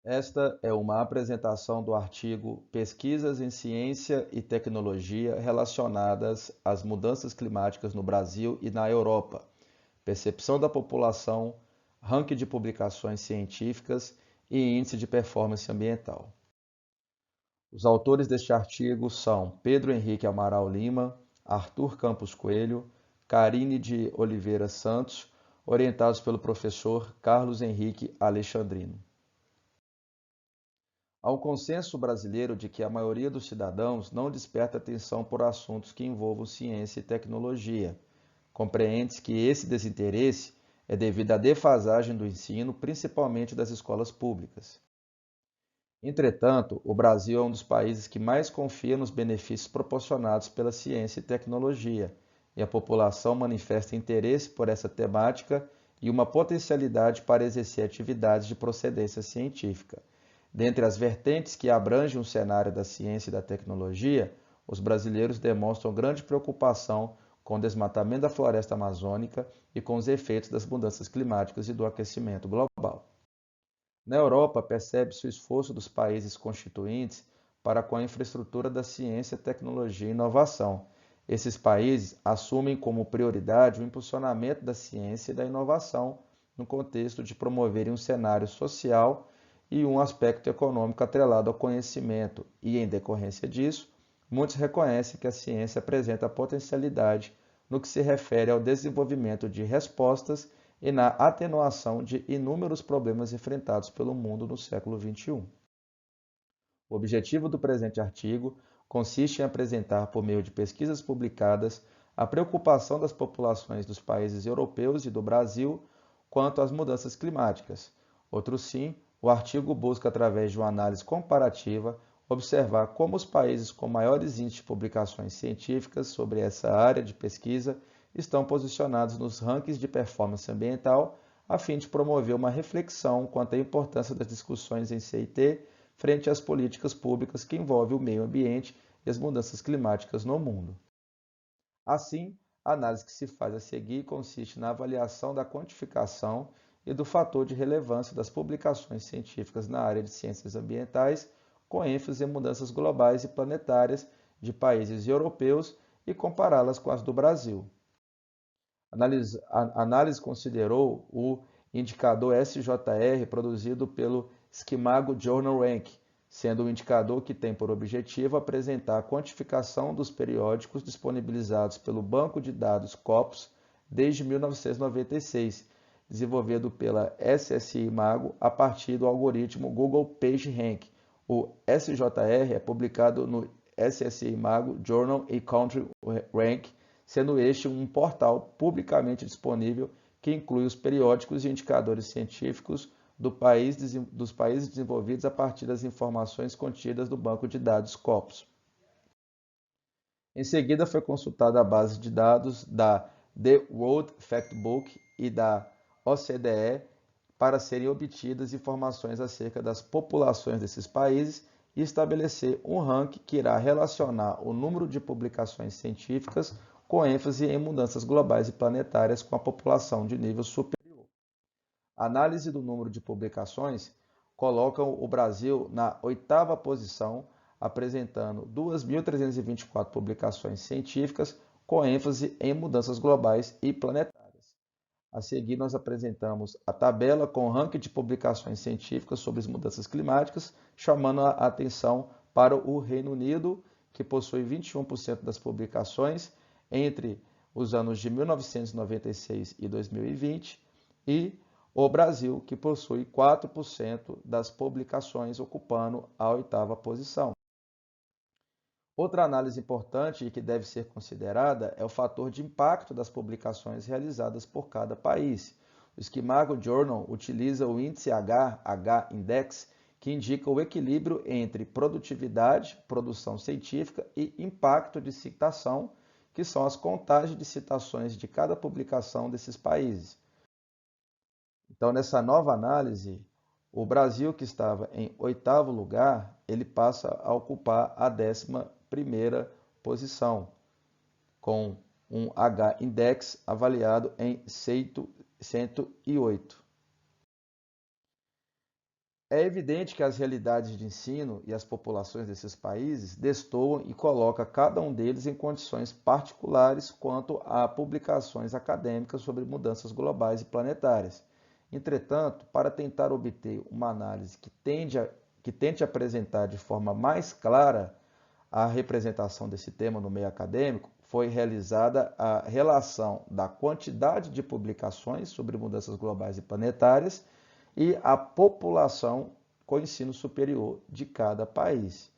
Esta é uma apresentação do artigo Pesquisas em Ciência e Tecnologia relacionadas às mudanças climáticas no Brasil e na Europa. Percepção da população, ranking de publicações científicas e índice de performance ambiental. Os autores deste artigo são Pedro Henrique Amaral Lima, Arthur Campos Coelho, Carine de Oliveira Santos, orientados pelo professor Carlos Henrique Alexandrino. Há um consenso brasileiro de que a maioria dos cidadãos não desperta atenção por assuntos que envolvam ciência e tecnologia. Compreende-se que esse desinteresse é devido à defasagem do ensino, principalmente das escolas públicas. Entretanto, o Brasil é um dos países que mais confia nos benefícios proporcionados pela ciência e tecnologia, e a população manifesta interesse por essa temática e uma potencialidade para exercer atividades de procedência científica. Dentre as vertentes que abrangem o cenário da ciência e da tecnologia, os brasileiros demonstram grande preocupação com o desmatamento da floresta amazônica e com os efeitos das mudanças climáticas e do aquecimento global. Na Europa, percebe-se o esforço dos países constituintes para com a infraestrutura da ciência, tecnologia e inovação. Esses países assumem como prioridade o impulsionamento da ciência e da inovação no contexto de promoverem um cenário social e um aspecto econômico atrelado ao conhecimento, e, em decorrência disso, muitos reconhecem que a ciência apresenta potencialidade no que se refere ao desenvolvimento de respostas e na atenuação de inúmeros problemas enfrentados pelo mundo no século XXI. O objetivo do presente artigo consiste em apresentar, por meio de pesquisas publicadas, a preocupação das populações dos países europeus e do Brasil quanto às mudanças climáticas. Outro sim, o artigo busca, através de uma análise comparativa, observar como os países com maiores índices de publicações científicas sobre essa área de pesquisa estão posicionados nos rankings de performance ambiental, a fim de promover uma reflexão quanto à importância das discussões em CIT frente às políticas públicas que envolvem o meio ambiente e as mudanças climáticas no mundo. Assim, a análise que se faz a seguir consiste na avaliação da quantificação e do fator de relevância das publicações científicas na área de ciências ambientais, com ênfase em mudanças globais e planetárias de países europeus e compará-las com as do Brasil. A análise considerou o indicador SJR produzido pelo Esquimago Journal Rank, sendo um indicador que tem por objetivo apresentar a quantificação dos periódicos disponibilizados pelo Banco de Dados Scopus desde 1996, desenvolvido pela SSI Mago a partir do algoritmo Google PageRank. O SJR é publicado no SSI Mago Journal e Country Rank, sendo este um portal publicamente disponível que inclui os periódicos e indicadores científicos dos países desenvolvidos a partir das informações contidas no banco de dados Scopus. Em seguida, foi consultada a base de dados da The World Factbook e da OCDE para serem obtidas informações acerca das populações desses países e estabelecer um ranking que irá relacionar o número de publicações científicas com ênfase em mudanças globais e planetárias com a população de nível superior. A análise do número de publicações coloca o Brasil na oitava posição, apresentando 2.324 publicações científicas com ênfase em mudanças globais e planetárias. A seguir, nós apresentamos a tabela com o ranking de publicações científicas sobre as mudanças climáticas, chamando a atenção para o Reino Unido, que possui 21% das publicações entre os anos de 1996 e 2020, e o Brasil, que possui 4% das publicações, ocupando a oitava posição. Outra análise importante e que deve ser considerada é o fator de impacto das publicações realizadas por cada país. O Esquimago Journal utiliza o índice H-Index, que indica o equilíbrio entre produtividade, produção científica e impacto de citação, que são as contagens de citações de cada publicação desses países. Então, nessa nova análise, o Brasil, que estava em oitavo lugar, ele passa a ocupar a 11ª posição, com um H-index avaliado em 108. É evidente que as realidades de ensino e as populações desses países destoam e colocam cada um deles em condições particulares quanto a publicações acadêmicas sobre mudanças globais e planetárias. Entretanto, para tentar obter uma análise que tente apresentar de forma mais clara a representação desse tema no meio acadêmico, foi realizada a relação da quantidade de publicações sobre mudanças globais e planetárias e a população com ensino superior de cada país.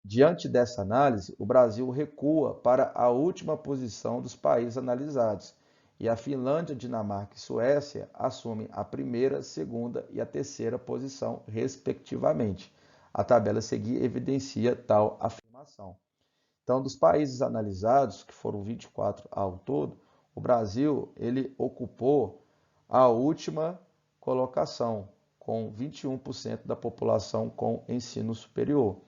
Diante dessa análise, o Brasil recua para a última posição dos países analisados, e a Finlândia, Dinamarca e Suécia assumem a primeira, segunda e a terceira posição, respectivamente. A tabela a seguir evidencia tal afirmação. Então, dos países analisados, que foram 24 ao todo, o Brasil ele ocupou a última colocação, com 21% da população com ensino superior.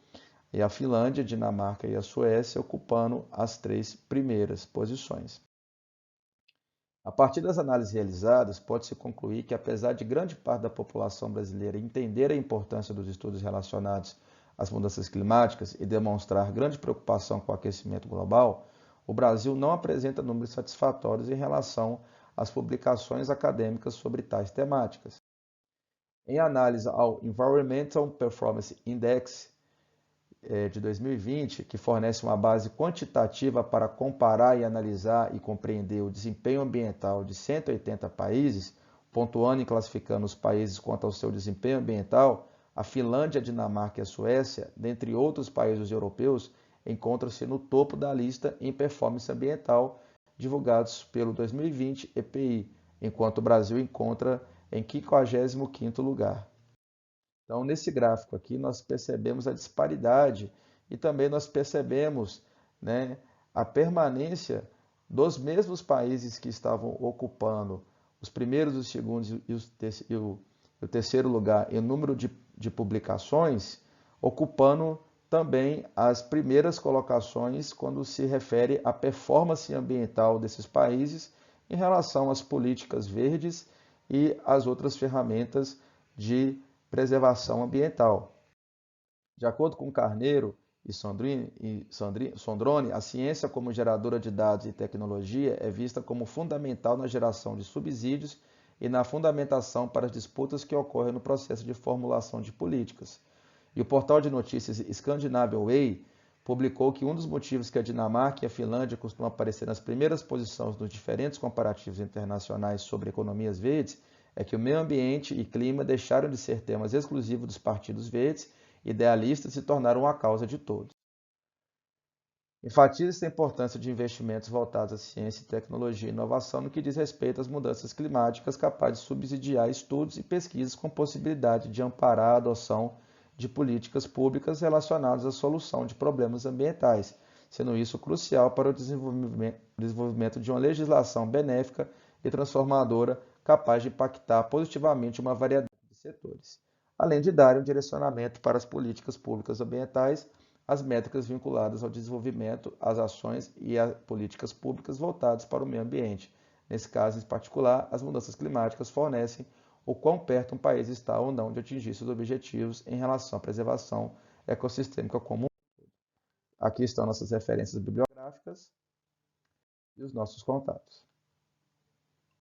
E a Finlândia, a Dinamarca e a Suécia ocupando as 3 primeiras posições. A partir das análises realizadas, pode-se concluir que, apesar de grande parte da população brasileira entender a importância dos estudos relacionados às mudanças climáticas e demonstrar grande preocupação com o aquecimento global, o Brasil não apresenta números satisfatórios em relação às publicações acadêmicas sobre tais temáticas. Em análise ao Environmental Performance Index de 2020, que fornece uma base quantitativa para comparar e analisar e compreender o desempenho ambiental de 180 países, pontuando e classificando os países quanto ao seu desempenho ambiental, a Finlândia, a Dinamarca e a Suécia, dentre outros países europeus, encontram-se no topo da lista em performance ambiental divulgados pelo 2020 EPI, enquanto o Brasil encontra em 55º lugar. Então, nesse gráfico aqui, nós percebemos a disparidade e também nós percebemos, né, a permanência dos mesmos países que estavam ocupando os primeiros, os segundos e o terceiro lugar em número de publicações, ocupando também as primeiras colocações quando se refere à performance ambiental desses países em relação às políticas verdes e às outras ferramentas de preservação ambiental. De acordo com Carneiro e Sondrone, a ciência como geradora de dados e tecnologia é vista como fundamental na geração de subsídios e na fundamentação para as disputas que ocorrem no processo de formulação de políticas. E o portal de notícias Scandinavian Way publicou que um dos motivos que a Dinamarca e a Finlândia costumam aparecer nas primeiras posições nos diferentes comparativos internacionais sobre economias verdes é que o meio ambiente e clima deixaram de ser temas exclusivos dos partidos verdes idealistas e se tornaram a causa de todos. Enfatiza-se a importância de investimentos voltados à ciência, tecnologia e inovação no que diz respeito às mudanças climáticas, capazes de subsidiar estudos e pesquisas com possibilidade de amparar a adoção de políticas públicas relacionadas à solução de problemas ambientais, sendo isso crucial para o desenvolvimento de uma legislação benéfica e transformadora capaz de impactar positivamente uma variedade de setores, além de dar um direcionamento para as políticas públicas ambientais, as métricas vinculadas ao desenvolvimento, às ações e às políticas públicas voltadas para o meio ambiente. Nesse caso, em particular, as mudanças climáticas fornecem o quão perto um país está ou não de atingir seus objetivos em relação à preservação ecossistêmica comum. Aqui estão nossas referências bibliográficas e os nossos contatos.